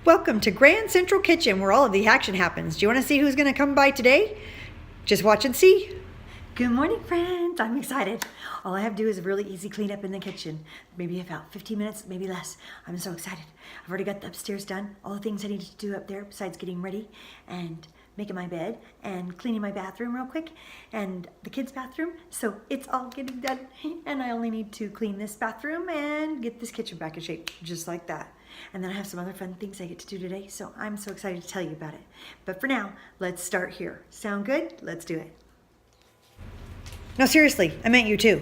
Welcome to Grand Central Kitchen, where all of the action happens. Do you want to see who's going to come by today? Just watch and see. Good morning, friends. I'm excited. All I have to do is a really easy cleanup in the kitchen. Maybe about 15 minutes, maybe less. I'm so excited. I've already got the upstairs done. All the things I needed to do up there besides getting ready and making my bed and cleaning my bathroom real quick and the kids' bathroom. So it's all getting done. And I only need to clean this bathroom and get this kitchen back in shape, just like that. And then I have some other fun things I get to do today, so I'm so excited to tell you about it. But for now, let's start here. Sound good? Let's do it. No, seriously, I meant you too.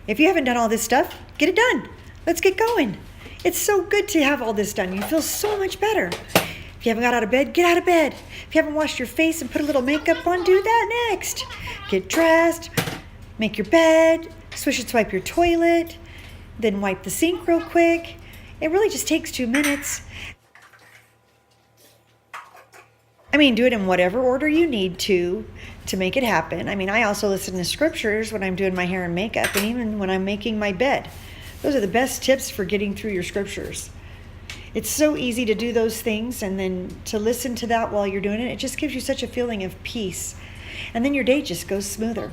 If you haven't done all this stuff, get it done. Let's get going. It's so good to have all this done. You feel so much better. If you haven't got out of bed, get out of bed. If you haven't washed your face and put a little makeup on, do that next. Get dressed, make your bed, swish and swipe your toilet, then wipe the sink real quick. It really just takes 2 minutes. I mean, do it in whatever order you need to make it happen. I mean, I also listen to scriptures when I'm doing my hair and makeup, and even when I'm making my bed. Those are the best tips for getting through your scriptures. It's so easy to do those things, and then to listen to that while you're doing it, it just gives you such a feeling of peace. And then your day just goes smoother.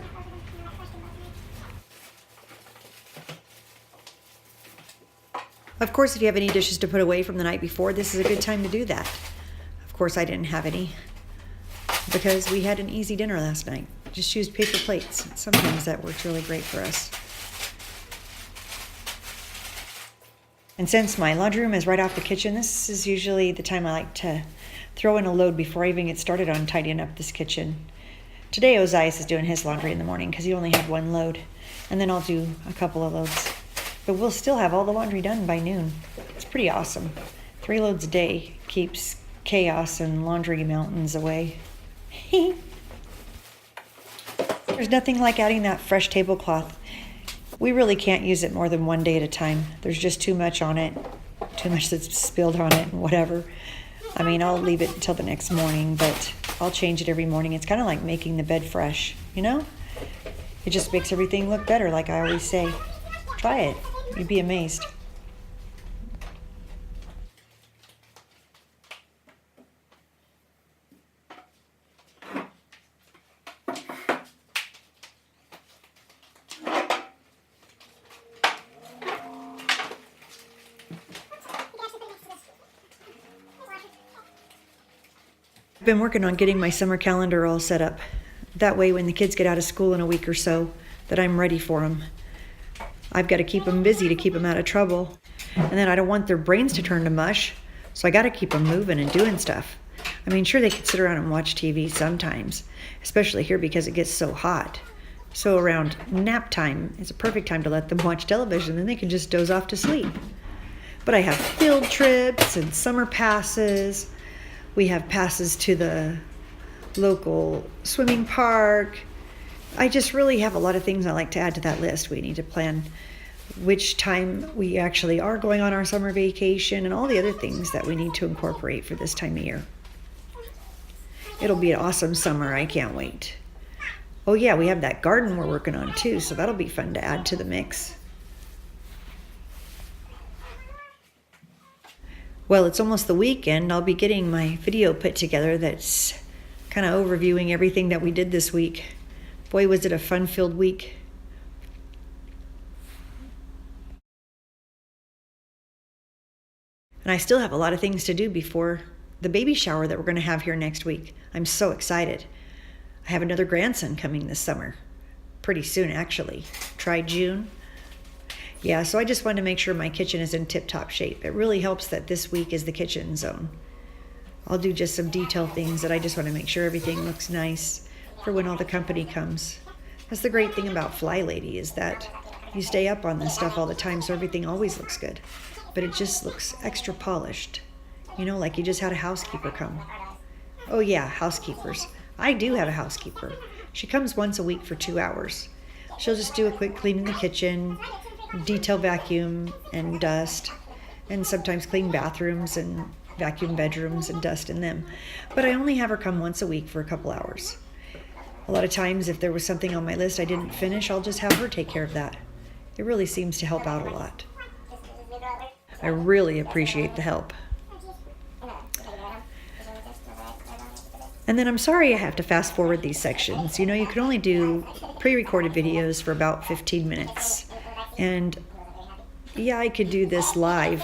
Of course, if you have any dishes to put away from the night before, this is a good time to do that. Of course, I didn't have any because we had an easy dinner last night. Just used paper plates. Sometimes that works really great for us. And since my laundry room is right off the kitchen, this is usually the time I like to throw in a load before I even get started on tidying up this kitchen. Today, Ozias is doing his laundry in the morning because he only had one load. And then I'll do a couple of loads. But we'll still have all the laundry done by noon. It's pretty awesome. 3 loads a day keeps chaos and laundry mountains away. There's nothing like adding that fresh tablecloth. We really can't use it more than one day at a time. There's just too much on it, too much that's spilled on it and whatever. I mean, I'll leave it until the next morning, but I'll change it every morning. It's kind of like making the bed fresh, you know? It just makes everything look better, like I always say. Try it. You'd be amazed. I've been working on getting my summer calendar all set up. That way when the kids get out of school in a week or so, that I'm ready for them. I've got to keep them busy to keep them out of trouble. And then I don't want their brains to turn to mush, so I got to keep them moving and doing stuff. I mean, sure, they could sit around and watch TV sometimes, especially here because it gets so hot. So around nap time is a perfect time to let them watch television, then they can just doze off to sleep. But I have field trips and summer passes. We have passes to the local swimming park. I just really have a lot of things I like to add to that list. We need to plan which time we actually are going on our summer vacation and all the other things that we need to incorporate for this time of year. It'll be an awesome summer. I can't wait. Oh yeah, we have that garden we're working on too, so that'll be fun to add to the mix. Well, it's almost the weekend. I'll be getting my video put together that's kind of overviewing everything that we did this week. Boy, was it a fun-filled week. And I still have a lot of things to do before the baby shower that we're going to have here next week. I'm so excited. I have another grandson coming this summer. Pretty soon, actually. Try June. Yeah, so I just wanted to make sure my kitchen is in tip-top shape. It really helps that this week is the kitchen zone. I'll do just some detail things that I just want to make sure everything looks nice for when all the company comes. That's the great thing about Fly Lady is that you stay up on this stuff all the time, so everything always looks good. But it just looks extra polished. You know, like you just had a housekeeper come. Oh yeah, housekeepers. I do have a housekeeper. She comes once a week for 2 hours. She'll just do a quick clean in the kitchen, detail vacuum and dust, and sometimes clean bathrooms and vacuum bedrooms and dust in them. But I only have her come once a week for a couple hours. A lot of times if there was something on my list I didn't finish, I'll just have her take care of that. It really seems to help out a lot. I really appreciate the help. And then I'm sorry I have to fast forward these sections. You know, you can only do pre-recorded videos for about 15 minutes. And yeah, I could do this live,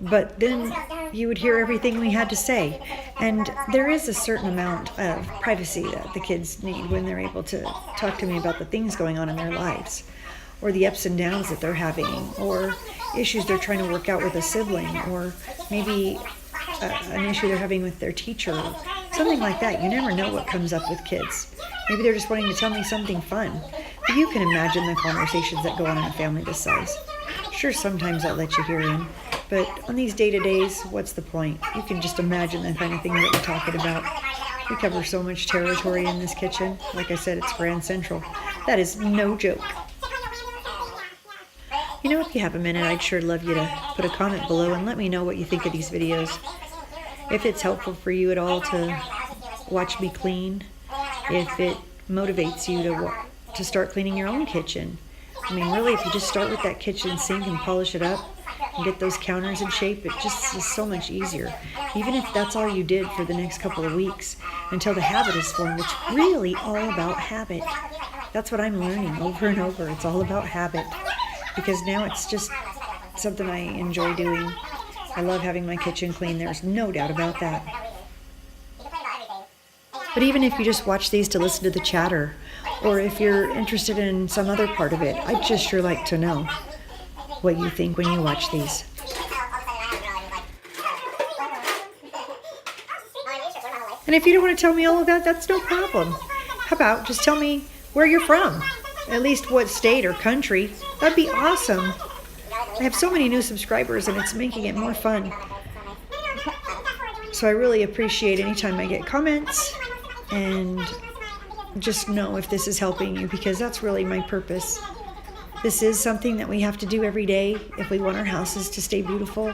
but then you would hear everything we had to say. And there is a certain amount of privacy that the kids need when they're able to talk to me about the things going on in their lives, or the ups and downs that they're having, or issues they're trying to work out with a sibling, or maybe an issue they're having with their teacher, something like that. You never know what comes up with kids. Maybe they're just wanting to tell me something fun. But you can imagine the conversations that go on in a family this size. Sure, sometimes I'll let you hear in, but on these day-to-days, what's the point? You can just imagine the kind of thing that we're talking about. We cover so much territory in this kitchen. Like I said, it's Grand Central. That is no joke. You know, if you have a minute, I'd sure love you to put a comment below and let me know what you think of these videos. If it's helpful for you at all to watch me clean, if it motivates you to start cleaning your own kitchen. I mean, really, if you just start with that kitchen sink and polish it up and get those counters in shape, it just is so much easier. Even if that's all you did for the next couple of weeks until the habit is formed, it's really all about habit. That's what I'm learning over and over. It's all about habit, because now it's just something I enjoy doing. I love having my kitchen clean. There's no doubt about that. But even if you just watch these to listen to the chatter, or if you're interested in some other part of it, I'd just sure like to know what you think when you watch these. And if you don't want to tell me all of that, that's no problem. How about just tell me where you're from? At least what state or country. That'd be awesome. I have so many new subscribers and it's making it more fun. So I really appreciate any time I get comments, and just know if this is helping you, because that's really my purpose. This is something that we have to do every day if we want our houses to stay beautiful.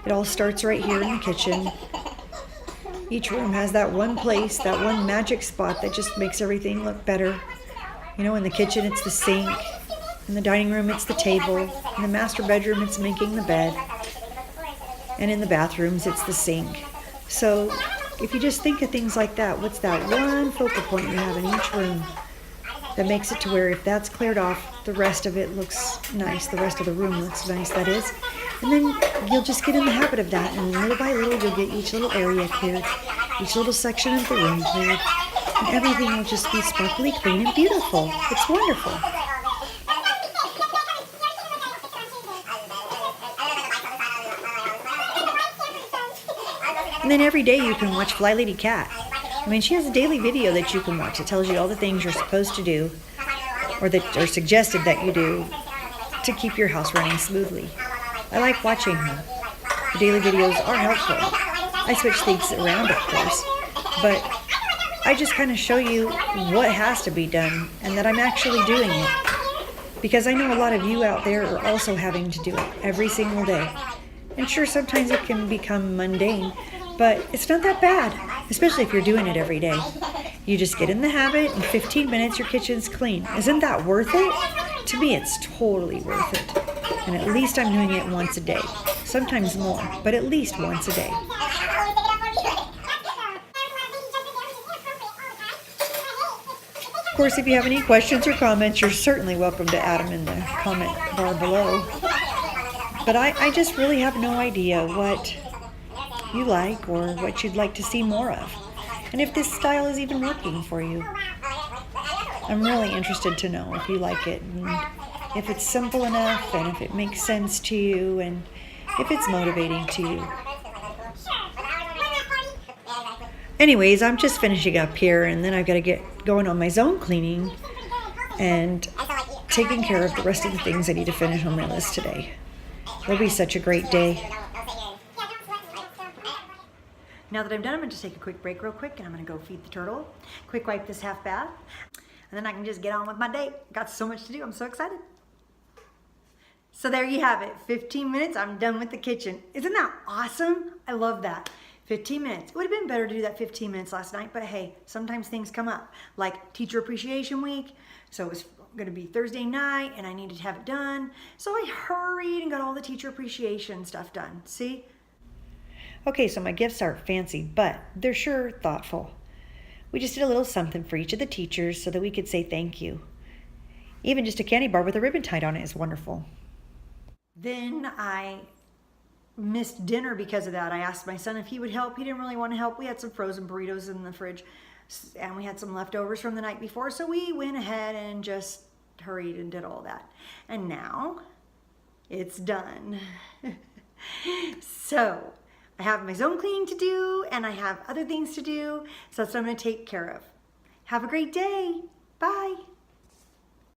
It all starts right here in the kitchen. Each room has that one place, that one magic spot that just makes everything look better. You know, in the kitchen it's the sink, in the dining room it's the table, in the master bedroom it's making the bed, and in the bathrooms it's the sink. So if you just think of things like that, what's that one focal point you have in each room that makes it to where if that's cleared off, the rest of it looks nice, the rest of the room looks nice, that is. And then you'll just get in the habit of that, and little by little you'll get each little area cleared, each little section of the room cleared, and everything will just be sparkly clean and beautiful. It's wonderful. And then every day you can watch Fly Lady Cat. I mean, she has a daily video that you can watch. It tells you all the things you're supposed to do, or that are suggested that you do, to keep your house running smoothly. I like watching her. The daily videos are helpful. I switch things around, of course, but I just kind of show you what has to be done and that I'm actually doing it. Because I know a lot of you out there are also having to do it every single day. And sure, sometimes it can become mundane, but it's not that bad, especially if you're doing it every day. You just get in the habit, in 15 minutes your kitchen's clean. Isn't that worth it? To me, it's totally worth it. And at least I'm doing it once a day. Sometimes more, but at least once a day. Of course, if you have any questions or comments, you're certainly welcome to add them in the comment bar below. But I just really have no idea what you like or what you'd like to see more of, and if this style is even working for you. I'm really interested to know if you like it, and if it's simple enough, and if it makes sense to you, and if it's motivating to you. Anyways, I'm just finishing up here, and then I've got to get going on my zone cleaning and taking care of the rest of the things I need to finish on my list today. It'll be such a great day. Now that I'm done, I'm going to take a quick break real quick, and I'm going to go feed the turtle, quick wipe this half bath, and then I can just get on with my day. Got so much to do. I'm so excited. So there you have it. 15 minutes. I'm done with the kitchen. Isn't that awesome? I love that. 15 minutes. It would have been better to do that 15 minutes last night, but hey, sometimes things come up, like Teacher Appreciation Week. So it was going to be Thursday night, and I needed to have it done. So I hurried and got all the teacher appreciation stuff done. See? Okay, so my gifts aren't fancy, but they're sure thoughtful. We just did a little something for each of the teachers so that we could say thank you. Even just a candy bar with a ribbon tied on it is wonderful. Then I missed dinner because of that. I asked my son if he would help. He didn't really want to help. We had some frozen burritos in the fridge and we had some leftovers from the night before. So we went ahead and just hurried and did all that. And now it's done. So I have my zone cleaning to do and I have other things to do. So that's what I'm going to take care of. Have a great day. Bye.